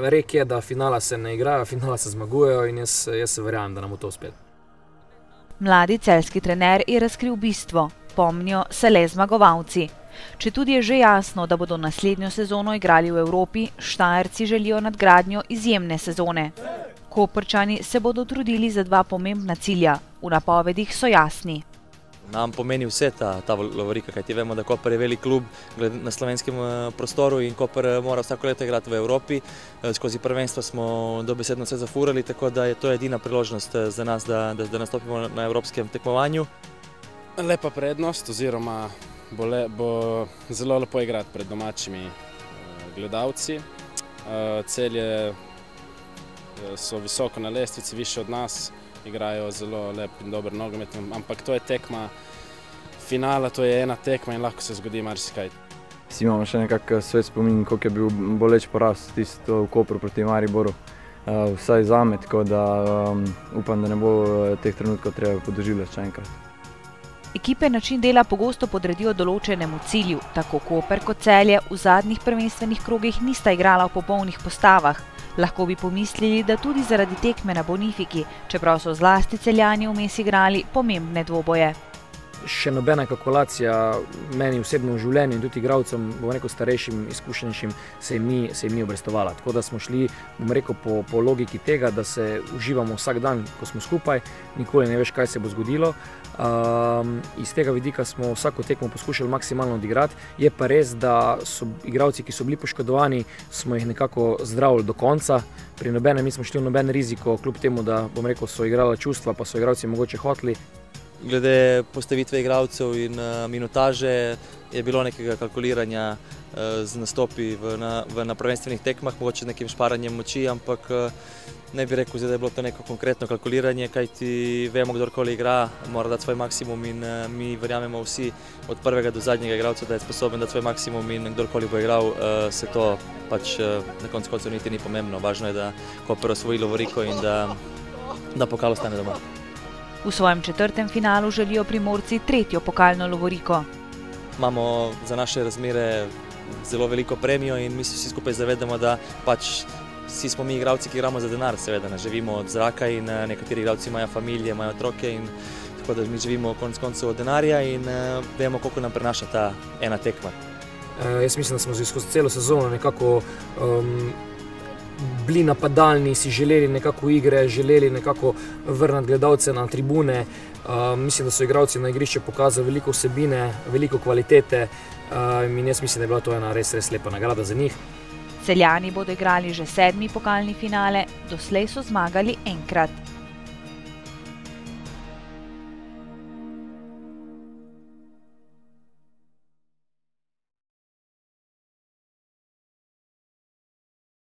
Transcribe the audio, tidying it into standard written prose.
Rek je, da finala se ne igrajo, finala se zmagujejo in jaz se verjamem, da nam bo to uspelo. Mladi celjski trener je razkril bistvo, pomnijo se le zmagovalci. Četudi je že jasno, da bodo naslednjo sezono igrali v Evropi, Štajerci želijo nadgradnjo izjemne sezone. Koprčani se bodo trudili za 2 pomembna cilja, v napovedih so jasni. Nam pomeni vse ta lovorika, kajti vemo, da Koper je velik klub na slovenskem prostoru in Koper mora vsako leto igrati v Evropi. Skozi prvenstvo smo dobesedno vse zafurali, tako da je to edina priložnost za nas, da nastopimo na evropskem tekmovanju. Lepa prednost oziroma bo zelo lepo igrati pred domačimi gledalci. Celje so visoko na lestvici, više od nas, igrajo zelo lep in dober nogomet, ampak to je tekma finala, to je ena tekma in lahko se zgodi marsikaj. Vsi imamo še nekako svet spomin, koliko je bil boleč poraz tisto v Kopru proti Mariboru, vsaj zame, tako da upam, da ne bo teh trenutkov treba podoživljati še enkrat. Ekipe način dela pogosto podredijo določenemu cilju, tako Koper kot Celje v zadnjih prvenstvenih krogih nista igrala v popolnih postavah. Lahko bi pomislili, da tudi zaradi tekme na Bonifiki, čeprav so zlasti Celjani vmes igrali pomembne dvoboje. Še nobena kalkulacija meni osebno v življenju in tudi igralcem, bom rekel, starejšim, izkušenejšim, se jim ni obrestovala. Tako da smo šli, bom rekel, po logiki tega, da se uživamo vsak dan, ko smo skupaj, nikoli ne veš, kaj se bo zgodilo. Iz tega vidika smo vsako tekmo poskušali maksimalno odigrati. Je pa res, da so igralci, ki so bili poškodovani, smo jih nekako zdravili do konca. Pri nobenem nismo šli v noben riziko, kljub temu, da, bom rekel, so igrala čustva, pa so igralci mogoče hoteli. Glede postavitve igralcev in minutaže je bilo nekega kalkuliranja z nastopi na prvenstvenih tekmah, mogoče z nekim šparanjem moči, ampak ne bi rekel, da je bilo to neko konkretno kalkuliranje, kajti vemo, kdorkoli igra, mora dati svoj maksimum in mi verjamemo vsi od prvega do zadnjega igralca, da je sposoben dati svoj maksimum in kdorkoli bo igral, se to pač na koncu koncev niti ni pomembno. Važno je, da Koper osvoji lovoriko in da pokal ostane doma. V svojem 4. finalu želijo Primorci 3. pokalno lovoriko. Imamo za naše razmere zelo veliko premijo in mi se vsi skupaj zavedamo, da pač vsi smo mi igralci, ki igramo za denar, seveda ne živimo od zraka in nekateri igralci imajo familije, imajo otroke in tako da mi živimo konec koncev od denarja in vemo, koliko nam prenaša ta ena tekma. Jaz mislim, da smo skozi celo sezono nekako bili napadalni, si želeli nekako igre, želeli nekako vrniti gledalce na tribune. Mislim, da so igralci na igrišče pokazali veliko vsebine, veliko kvalitete in jaz mislim, da je bila to ena res lepa nagrada za njih. Celjani bodo igrali že 7. pokalni finale, doslej so zmagali enkrat.